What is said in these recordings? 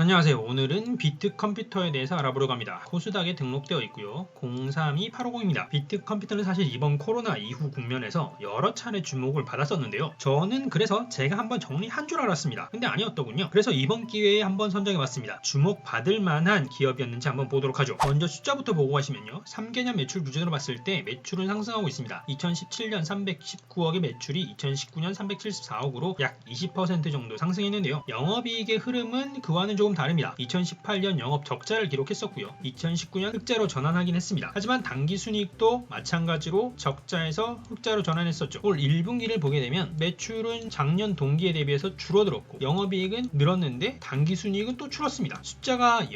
안녕하세요. 오늘은 비트컴퓨터에 대해서 알아보려고 합니다. 코스닥에 등록되어 있고요. 032850입니다. 비트컴퓨터는 사실 이번 코로나 이후 국면에서 여러 차례 주목을 받았었는데요. 저는 그래서 제가 한번 정리한 줄 알았습니다. 근데 아니었더군요. 그래서 이번 기회에 한번 선정해봤습니다. 주목받을 만한 기업이었는지 한번 보도록 하죠. 먼저 숫자부터 보고 가시면요. 3개년 매출 기준으로 봤을 때 매출은 상승하고 있습니다. 2017년 319억의 매출이 2019년 374억으로 약 20% 정도 상승했는데요. 영업이익의 흐름은 그와는 조금 다릅니다. 2018년 영업 적자를 기록했었고요. 2019년 흑자로 전환하긴 했습니다. 하지만 당기순이익도 마찬가지로 적자에서 흑자로 전환했었죠. 올 1분기를 보게 되면 매출은 작년 동기에 대비해서 줄어들었고 영업이익은 늘었는데 당기순이익은 또 줄었습니다. 숫자가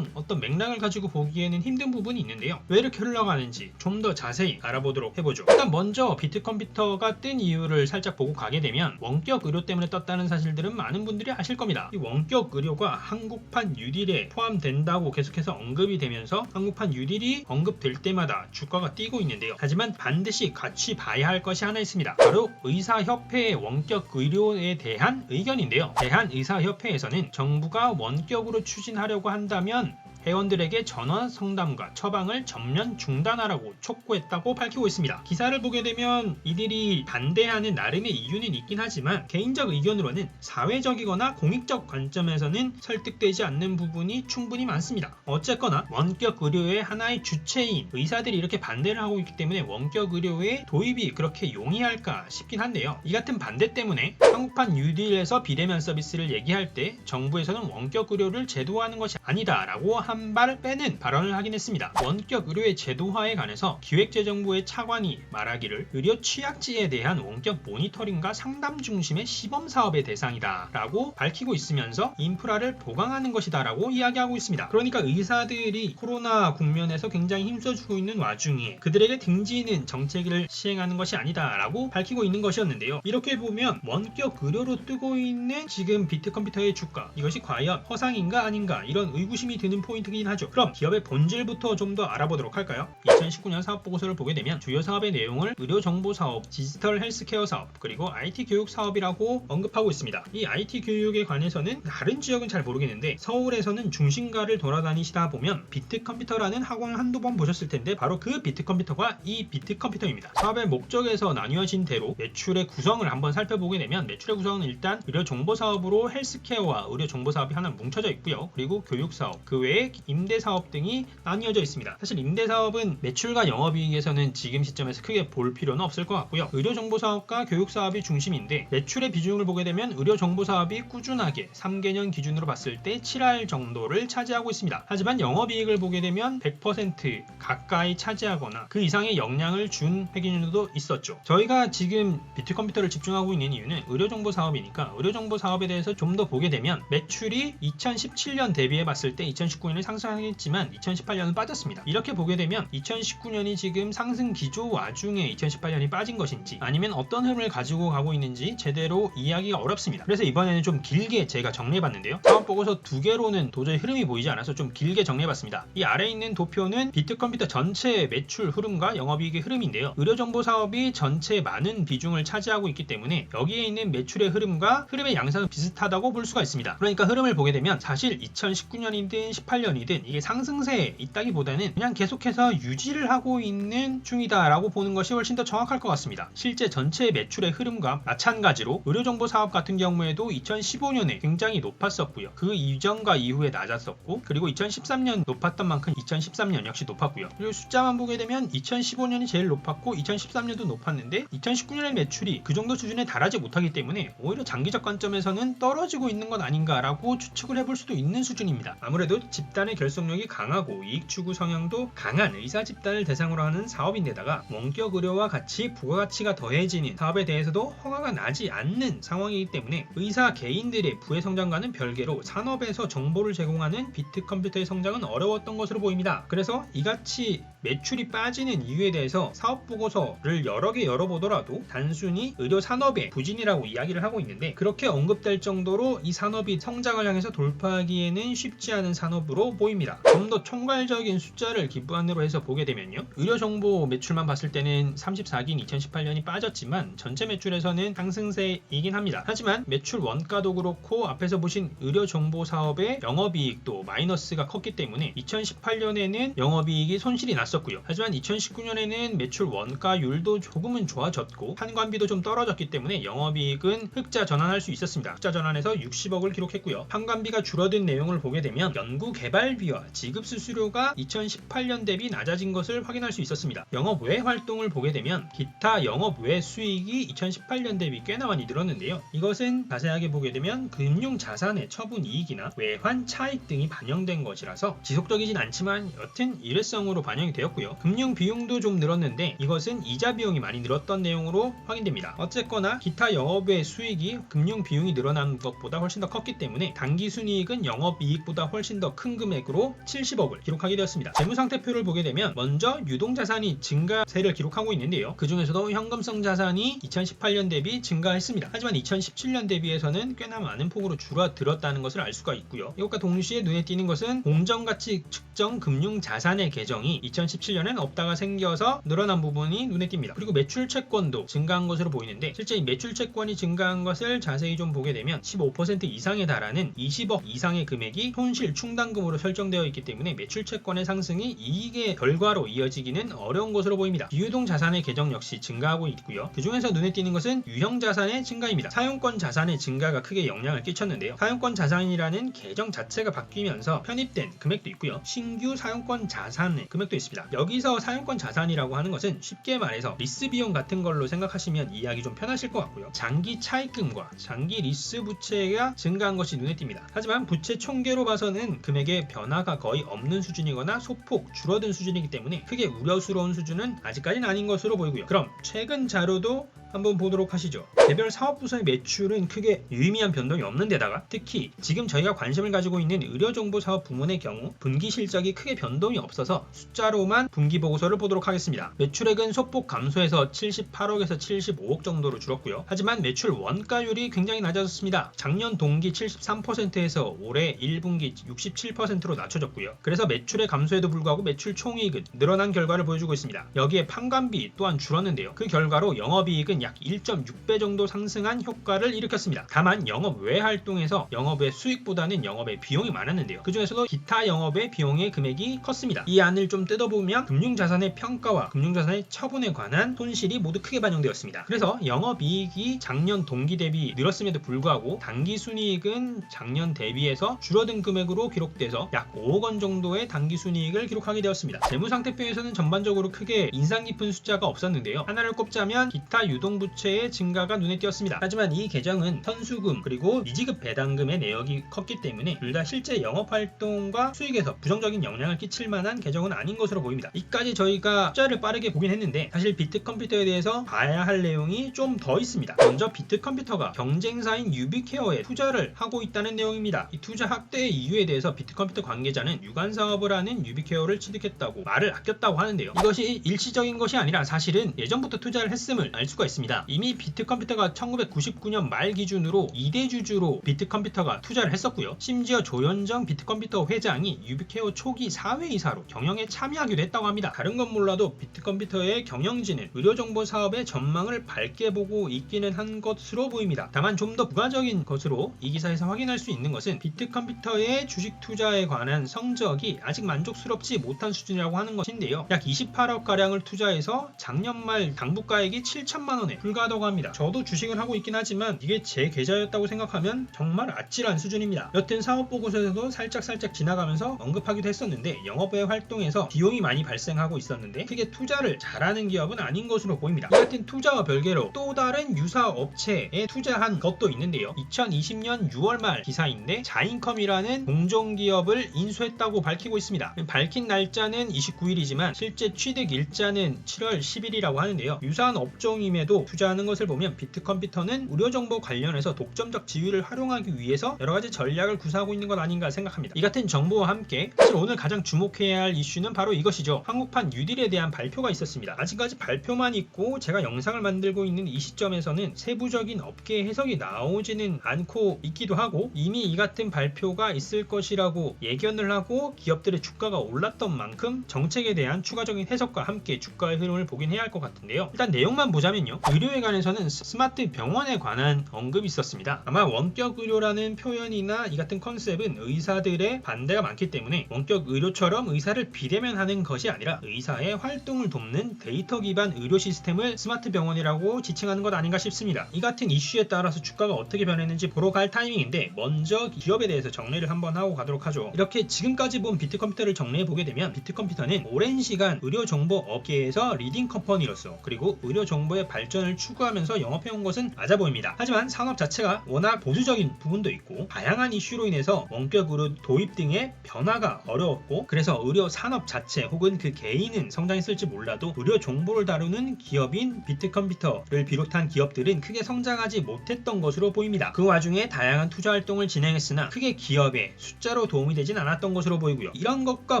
어떤 맥락을 가지고 보기에는 힘든 부분이 있는데요. 왜 이렇게 흘러가는지 좀 더 자세히 알아보도록 해보죠. 일단 먼저 비트컴퓨터가 뜬 이유를 살짝 보고 가게 되면 원격 의료 때문에 떴다는 사실들은 많은 분들이 아실 겁니다. 이 원격 의료가 한국판 뉴딜에 포함된다고 계속해서 언급이 되면서 한국판 뉴딜이 언급될 때마다 주가가 뛰고 있는데요. 하지만 반드시 같이 봐야 할 것이 하나 있습니다. 바로 의사협회의 원격 의료에 대한 의견인데요. 대한의사협회에서는 정부가 원격으로 추진하려고 한다면 회원들에게 전화 상담과 처방을 전면 중단하라고 촉구했다고 밝히고 있습니다. 기사를 보게 되면 이들이 반대하는 나름의 이유는 있긴 하지만 개인적 의견으로는 사회적이거나 공익적 관점에서는 설득되지 않는 부분이 충분히 많습니다. 어쨌거나 원격 의료의 하나의 주체인 의사들이 이렇게 반대를 하고 있기 때문에 원격 의료의 도입이 그렇게 용이할까 싶긴 한데요. 이 같은 반대 때문에 한국판 뉴딜에서 비대면 서비스를 얘기할 때 정부에서는 원격 의료를 제도화하는 것이 아니다라고 한 발 빼는 발언을 하긴 했습니다. 원격 의료의 제도화에 관해서 기획재정부의 차관이 말하기를 의료 취약지에 대한 원격 모니터링과 상담 중심의 시범사업의 대상이다 라고 밝히고 있으면서 인프라를 보강하는 것이다 라고 이야기하고 있습니다. 그러니까 의사들이 코로나 국면에서 굉장히 힘써주고 있는 와중에 그들에게 등지는 정책을 시행하는 것이 아니다 라고 밝히고 있는 것이었는데요. 이렇게 보면 원격 의료로 뜨고 있는 지금 비트컴퓨터의 주가, 이것이 과연 허상인가 아닌가 이런 의구심이 드는 포인트이긴 하죠. 그럼 기업의 본질부터 좀 더 알아보도록 할까요? 2019년 사업보고서를 보게 되면 주요 사업의 내용을 의료정보사업, 디지털 헬스케어 사업, 그리고 IT 교육 사업이라고 언급하고 있습니다. 이 IT 교육에 관해서는 다른 지역은 잘 모르겠는데 서울에서는 중심가를 돌아다니시다 보면 비트컴퓨터라는 학원을 한두 번 보셨을 텐데 바로 그 비트컴퓨터가 이 비트컴퓨터입니다. 사업의 목적에서 나뉘어진 대로 매출의 구성을 한번 살펴보게 되면 매출의 구성은 일단 의료정보사업으로 헬스케어와 의료정보사업이 하나 뭉쳐져 있고요. 그리고 교육사업, 그 외에 임대사업 등이 나뉘어져 있습니다. 사실 임대사업은 매출과 영업이익에서는 지금 시점에서 크게 볼 필요는 없을 것 같고요. 의료정보사업과 교육사업이 중심인데 매출의 비중을 보게 되면 의료정보사업이 꾸준하게 3개년 기준으로 봤을 때 7할 정도를 차지하고 있습니다. 하지만 영업이익을 보게 되면 100% 가까이 차지하거나 그 이상의 영향을 준 회계연도도 있었죠. 저희가 지금 비트컴퓨터를 집중하고 있는 이유는 의료정보사업이니까 의료정보사업에 대해서 좀 더 보게 되면 매출이 2017년 대비해 봤을 때 2019년에 상승하겠지만 2018년은 빠졌습니다. 이렇게 보게 되면 2019년이 지금 상승 기조 와중에 2018년이 빠진 것인지 아니면 어떤 흐름을 가지고 가고 있는지 제대로 이해하기가 어렵습니다. 그래서 이번에는 좀 길게 제가 정리해봤는데요. 사업보고서 두 개로는 도저히 흐름이 보이지 않아서 좀 길게 정리해봤습니다. 이 아래에 있는 도표는 비트컴퓨터 전체 매출 흐름과 영업이익의 흐름인데요. 의료정보사업이 전체의 많은 비중을 차지하고 있기 때문에 여기에 있는 매출의 흐름과 흐름의 양상은 비슷하다고 볼 수가 있습니다. 그러니까 흐름을 보게 되면 사실 2019년이든 18년이든 이게 상승세에 있다기보다는 그냥 계속해서 유지를 하고 있는 중이다 라고 보는 것이 훨씬 더 정확할 것 같습니다. 실제 전체 매출의 흐름과 마찬가지로 의료정보사업 같은 경우에도 2015년에 굉장히 높았었고요. 그 이전과 이후에 낮았었고 그리고 2013년 높았던 만큼 2013년 역시 높았고요. 그리고 숫자만 보게 되면 2015년이 제일 높았고 2013년도 높았는데 2019년의 매출이 그 정도 수준에 달하지 못하기 때문에 오히려 장기적 관점에서는 떨어지고 있는 것 아닌가라고 추측을 해볼 수도 있는 수준입니다. 아무래도 집단의 결속력이 강하고 이익 추구 성향도 강한 의사 집단을 대상으로 하는 사업인데다가 원격 의료와 같이 부가가치가 더해지는 사업에 대해서도 허가가 나지 않는 상황이기 때문에 의사 개인들의 부의 성장과는 별개로 산업에서 정보를 제공하는 비트컴퓨터의 성장은 어려웠던 것으로 보입니다. 그래서 이같이 매출이 빠지는 이유에 대해서 사업보고서를 여러 개 열어보더라도 단순히 의료산업의 부진이라고 이야기를 하고 있는데 그렇게 언급될 정도로 이 산업이 성장을 향해서 돌파하기에는 쉽지 않은 산업으로 것으로 보입니다. 좀 더 총괄적인 숫자를 기반으로 해서 보게 되면요, 의료정보 매출만 봤을 때는 34기인 2018년이 빠졌지만 전체 매출에서는 상승세이긴 합니다. 하지만 매출 원가도 그렇고 앞에서 보신 의료정보 사업의 영업이익도 마이너스가 컸기 때문에 2018년에는 영업이익이 손실이 났었고요. 하지만 2019년에는 매출 원가율도 조금은 좋아졌고 판관비도 좀 떨어졌기 때문에 영업이익은 흑자 전환할 수 있었습니다. 흑자 전환해서 60억을 기록했고요. 판관비가 줄어든 내용을 보게 되면 연구개발비와 지급수수료가 2018년 대비 낮아진 것을 확인할 수 있었습니다. 영업 외 활동을 보게 되면 기타 영업 외 수익이 2018년 대비 꽤나 많이 늘었는데요. 이것은 자세하게 보게 되면 금융자산의 처분 이익이나 외환 차익 등이 반영된 것이라서 지속적이진 않지만 여튼 일회성으로 반영이 되었고요. 금융 비용도 좀 늘었는데 이것은 이자 비용이 많이 늘었던 내용으로 확인됩니다. 어쨌거나 기타 영업 외 수익이 금융 비용이 늘어난 것보다 훨씬 더 컸기 때문에 당기순이익은 영업이익보다 훨씬 더 큰 금액으로 70억을 기록하게 되었습니다. 재무상태표를 보게 되면 먼저 유동자산이 증가세를 기록하고 있는데요. 그 중에서도 현금성 자산이 2018년 대비 증가했습니다. 하지만 2017년 대비해서는 꽤나 많은 폭으로 줄어들었다는 것을 알 수가 있고요. 이것과 동시에 눈에 띄는 것은 공정가치 측정 금융자산의 계정이 2017년엔 없다가 생겨서 늘어난 부분이 눈에 띕니다. 그리고 매출채권도 증가한 것으로 보이는데 실제 이 매출채권이 증가한 것을 자세히 좀 보게 되면 15% 이상에 달하는 20억 이상의 금액이 손실 충당금으로 설정되어 있기 때문에 매출채권의 상승이 이익의 결과로 이어지기는 어려운 것으로 보입니다. 비유동 자산의 계정 역시 증가하고 있고요. 그 중에서 눈에 띄는 것은 유형 자산의 증가입니다. 사용권 자산의 증가가 크게 영향을 끼쳤는데요. 사용권 자산이라는 계정 자체가 바뀌면서 편입된 금액도 있고요. 신규 사용권 자산의 금액도 있습니다. 여기서 사용권 자산이라고 하는 것은 쉽게 말해서 리스 비용 같은 걸로 생각하시면 이해하기 좀 편하실 것 같고요. 장기 차입금과 장기 리스 부채가 증가한 것이 눈에 띕니다. 하지만 부채 총계로 봐서는 금액의 변화가 거의 없는 수준이거나 소폭 줄어든 수준이기 때문에 크게 우려스러운 수준은 아직까지는 아닌 것으로 보이고요. 그럼 최근 자료도 한번 보도록 하시죠. 개별 사업부서의 매출은 크게 유의미한 변동이 없는 데다가 특히 지금 저희가 관심을 가지고 있는 의료정보사업 부문의 경우 분기 실적이 크게 변동이 없어서 숫자로만 분기 보고서를 보도록 하겠습니다. 매출액은 소폭 감소해서 78억에서 75억 정도로 줄었고요. 하지만 매출 원가율이 굉장히 낮아졌습니다. 작년 동기 73%에서 올해 1분기 67%로 낮춰졌고요. 그래서 매출의 감소에도 불구하고 매출 총이익은 늘어난 결과를 보여주고 있습니다. 여기에 판관비 또한 줄었는데요. 그 결과로 영업이익은 약 1.6배 정도 상승한 효과를 일으켰습니다. 다만 영업 외 활동에서 영업의 수익보다는 영업의 비용이 많았는데요. 그 중에서도 기타 영업의 비용의 금액이 컸습니다. 이 안을 좀 뜯어보면 금융자산의 평가와 금융자산의 처분에 관한 손실이 모두 크게 반영되었습니다. 그래서 영업이익이 작년 동기 대비 늘었음에도 불구하고 당기순이익은 작년 대비해서 줄어든 금액으로 기록돼서 약 5억 원 정도의 당기순이익을 기록하게 되었습니다. 재무상태표에서는 전반적으로 크게 인상 깊은 숫자가 없었는데요. 하나를 꼽자면 기타 유동부채의 증가가 눈에 띄었습니다. 하지만 이 계정은 현수금 그리고 미지급 배당금의 내역이 컸기 때문에 둘 다 실제 영업활동과 수익에서 부정적인 영향을 끼칠 만한 계정은 아닌 것으로 보입니다. 이까지 저희가 숫자를 빠르게 보긴 했는데 사실 비트컴퓨터에 대해서 봐야 할 내용이 좀 더 있습니다. 먼저 비트컴퓨터가 경쟁사인 유비케어에 투자를 하고 있다는 내용입니다. 이 투자 확대 이유에 대해서 비트컴퓨터 관계자는 유관사업을 하는 유비케어를 취득했다고 말을 아꼈다고 하는데요. 이것이 일시적인 것이 아니라 사실은 예전부터 투자를 했음을 알 수가 있습니다. 이미 비트컴퓨터가 1999년 말 기준으로 2대 주주로 비트컴퓨터가 투자를 했었고요. 심지어 조현정 비트컴퓨터 회장이 유비케어 초기 사회이사로 경영에 참여하기도 했다고 합니다. 다른 건 몰라도 비트컴퓨터의 경영진은 의료정보 사업의 전망을 밝게 보고 있기는 한 것으로 보입니다. 다만 좀 더 부가적인 것으로 이 기사에서 확인할 수 있는 것은 비트컴퓨터의 주식 투자에 관한 성적이 아직 만족스럽지 못한 수준이라고 하는 것인데요. 약 28억 가량을 투자해서 작년 말 당부가액이 7천만 원에 불과하다고 합니다. 저도 주식을 하고 있긴 하지만 이게 제 계좌였다고 생각하면 정말 아찔한 수준입니다. 여튼 사업보고서에서도 살짝 지나가면서 언급하기도 했었는데 영업외 활동에서 비용이 많이 발생하고 있었는데 크게 투자를 잘하는 기업은 아닌 것으로 보입니다. 이 같은 투자와 별개로 또 다른 유사 업체에 투자한 것도 있는데요. 2020년 6월 말 기사인데 자인컴이라는 공정기업을 인수했다고 밝히고 있습니다. 밝힌 날짜는 29일이지만 실제 취득 일자는 7월 10일이라고 하는데요. 유사한 업종임에도 정도 투자하는 것을 보면 비트컴퓨터는 의료정보 관련해서 독점적 지위를 활용하기 위해서 여러가지 전략을 구사하고 있는 것 아닌가 생각합니다. 이 같은 정보와 함께 사실 오늘 가장 주목해야 할 이슈는 바로 이것이죠. 한국판 뉴딜에 대한 발표가 있었습니다. 아직까지 발표만 있고 제가 영상을 만들고 있는 이 시점에서는 세부적인 업계 해석이 나오지는 않고 있기도 하고, 이미 이 같은 발표가 있을 것이라고 예견을 하고 기업들의 주가가 올랐던 만큼 정책에 대한 추가적인 해석과 함께 주가의 흐름을 보긴 해야 할 것 같은데요. 일단 내용만 보자면요, 의료에 관해서는 스마트 병원에 관한 언급이 있었습니다. 아마 원격 의료라는 표현이나 이 같은 컨셉은 의사들의 반대가 많기 때문에 원격 의료처럼 의사를 비대면하는 것이 아니라 의사의 활동을 돕는 데이터 기반 의료 시스템을 스마트 병원이라고 지칭하는 것 아닌가 싶습니다. 이 같은 이슈에 따라서 주가가 어떻게 변했는지 보러 갈 타이밍인데, 먼저 기업에 대해서 정리를 한번 하고 가도록 하죠. 이렇게 지금까지 본 비트컴퓨터를 정리해 보게 되면 비트컴퓨터는 오랜 시간 의료정보 업계에서 리딩 컴퍼니로서 그리고 의료정보의 발전을 추구하면서 영업해온 것은 맞아 보입니다. 하지만 산업 자체가 워낙 보수적인 부분도 있고 다양한 이슈로 인해서 원격 의료 도입 등의 변화가 어려웠고, 그래서 의료 산업 자체 혹은 그 개인은 성장했을지 몰라도 의료 정보를 다루는 기업인 비트컴퓨터를 비롯한 기업들은 크게 성장하지 못했던 것으로 보입니다. 그 와중에 다양한 투자 활동을 진행했으나 크게 기업에 숫자로 도움이 되진 않았던 것으로 보이고요. 이런 것과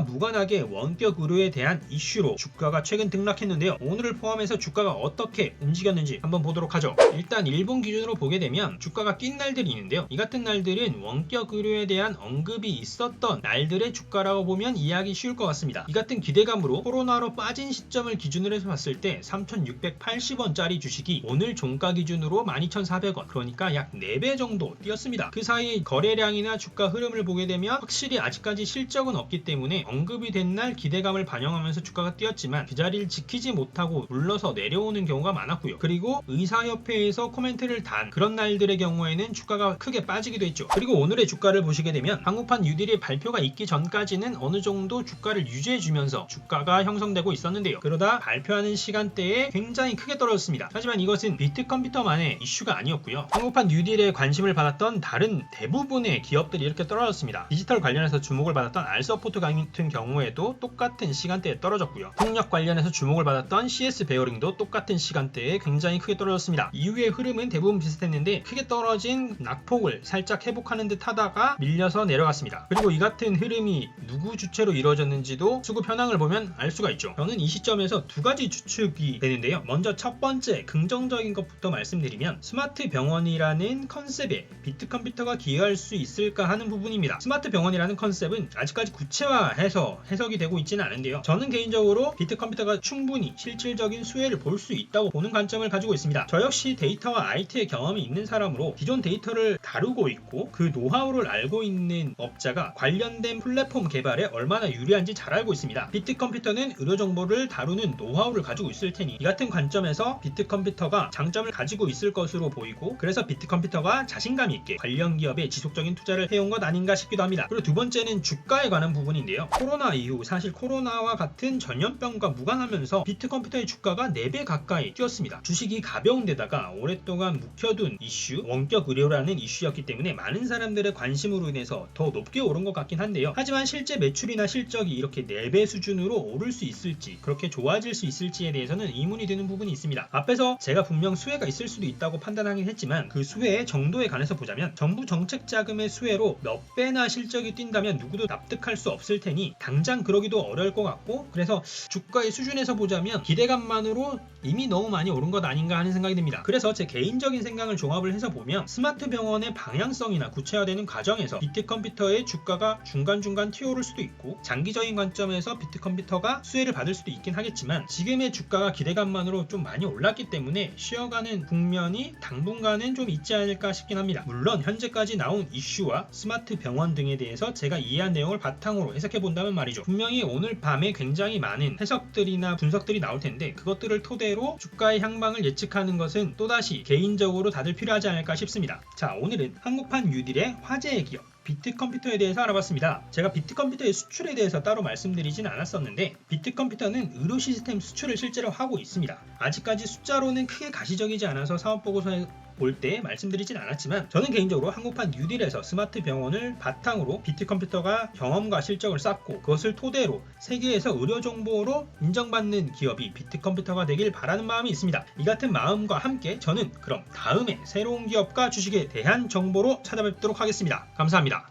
무관하게 원격 의료에 대한 이슈로 주가가 최근 등락했는데요. 오늘을 포함해서 주가가 어떻게 움직였는지 한번 보도록 하죠. 일단 일본 기준으로 보게 되면 주가가 뛴 날들이 있는데요. 이 같은 날들은 원격 의료에 대한 언급이 있었던 날들의 주가라고 보면 이해하기 쉬울 것 같습니다. 이 같은 기대감으로 코로나로 빠진 시점을 기준으로 해서 봤을 때 3,680원짜리 주식이 오늘 종가 기준으로 12,400원, 그러니까 약 4배 정도 뛰었습니다. 그 사이 거래량이나 주가 흐름을 보게 되면 확실히 아직까지 실적은 없기 때문에 언급이 된 날 기대감을 반영하면서 주가가 뛰었지만 그 자리를 지키지 못하고 물러서 내려오는 경우가 많았고요. 그리고 의사협회에서 코멘트를 단 그런 날들의 경우에는 주가가 크게 빠지기도 했죠. 그리고 오늘의 주가를 보시게 되면 한국판 뉴딜의 발표가 있기 전까지는 어느 정도 주가를 유지해주면서 주가가 형성되고 있었는데요. 그러다 발표하는 시간대에 굉장히 크게 떨어졌습니다. 하지만 이것은 비트컴퓨터만의 이슈가 아니었고요. 한국판 뉴딜에 관심을 받았던 다른 대부분의 기업들이 이렇게 떨어졌습니다. 디지털 관련해서 주목을 받았던 알서포트 같은 경우에도 똑같은 시간대에 떨어졌고요. 풍력 관련해서 주목을 받았던 CS 베어링도 똑같은 시간대에 굉장히 크게 떨어졌습니다. 이후의 흐름은 대부분 비슷했는데 크게 떨어진 낙폭을 살짝 회복하는 듯 하다가 밀려서 내려갔습니다. 그리고 이 같은 흐름이 누구 주체로 이루어졌는지도 수급 현황을 보면 알 수가 있죠. 저는 이 시점에서 두 가지 추측이 되는데요. 먼저 첫 번째 긍정적인 것부터 말씀드리면 스마트 병원이라는 컨셉에 비트컴퓨터가 기여할 수 있을까 하는 부분입니다. 스마트 병원이라는 컨셉은 아직까지 구체화해서 해석이 되고 있지는 않은데요. 저는 개인적으로 비트컴퓨터가 충분히 실질적인 수혜를 볼 수 있다고 보는 관점을 가지고 있습니다. 저 역시 데이터와 IT의 경험이 있는 사람으로 기존 데이터를 다루고 있고 그 노하우를 알고 있는 업자가 관련된 플랫폼 개발에 얼마나 유리한지 잘 알고 있습니다. 비트컴퓨터는 의료정보를 다루는 노하우를 가지고 있을 테니 이 같은 관점에서 비트컴퓨터가 장점을 가지고 있을 것으로 보이고, 그래서 비트컴퓨터가 자신감 있게 관련 기업에 지속적인 투자를 해온 것 아닌가 싶기도 합니다. 그리고 두 번째는 주가에 관한 부분인데요. 코로나 이후 사실 코로나와 같은 전염병과 무관하면서 비트컴퓨터의 주가가 4배 가까이 뛰었습니다. 주식이 가벼운 데다가 오랫동안 묵혀둔 이슈, 원격 의료라는 이슈였기 때문에 많은 사람들의 관심으로 인해서 더 높게 오른 것 같긴 한데요. 하지만 실제 매출이나 실적이 이렇게 4배 수준으로 오를 수 있을지, 그렇게 좋아질 수 있을지에 대해서는 의문이 드는 부분이 있습니다. 앞에서 제가 분명 수혜가 있을 수도 있다고 판단하긴 했지만 그 수혜의 정도에 관해서 보자면 정부 정책 자금의 수혜로 몇 배나 실적이 뛴다면 누구도 납득할 수 없을 테니 당장 그러기도 어려울 것 같고, 그래서 주가의 수준에서 보자면 기대감만으로 이미 너무 많이 오른 것 아닌가 하는 생각이 듭니다. 그래서 제 개인적인 생각을 종합을 해서 보면 스마트 병원의 방향성이나 구체화되는 과정에서 비트컴퓨터의 주가가 중간중간 튀어오를 수도 있고, 장기적인 관점에서 비트컴퓨터가 수혜를 받을 수도 있긴 하겠지만 지금의 주가가 기대감만으로 좀 많이 올랐기 때문에 쉬어가는 국면이 당분간은 좀 있지 않을까 싶긴 합니다. 물론 현재까지 나온 이슈와 스마트 병원 등에 대해서 제가 이해한 내용을 바탕으로 해석해 본다면 말이죠. 분명히 오늘 밤에 굉장히 많은 해석들이나 분석들이 나올 텐데 그것들을 토대로 주가의 향방을 예측하는 것은 또다시 개인적으로 다들 필요하지 않을까 싶습니다. 자, 오늘은 한국판 뉴딜의 화제의 기업 비트컴퓨터에 대해서 알아봤습니다. 제가 비트컴퓨터의 수출에 대해서 따로 말씀드리진 않았었는데 비트컴퓨터는 의료 시스템 수출을 실제로 하고 있습니다. 아직까지 숫자로는 크게 가시적이지 않아서 사업보고서에 볼 때 말씀드리진 않았지만 저는 개인적으로 한국판 뉴딜에서 스마트 병원을 바탕으로 비트컴퓨터가 경험과 실적을 쌓고 그것을 토대로 세계에서 의료정보로 인정받는 기업이 비트컴퓨터가 되길 바라는 마음이 있습니다. 이 같은 마음과 함께 저는 그럼 다음에 새로운 기업과 주식에 대한 정보로 찾아뵙도록 하겠습니다. 감사합니다.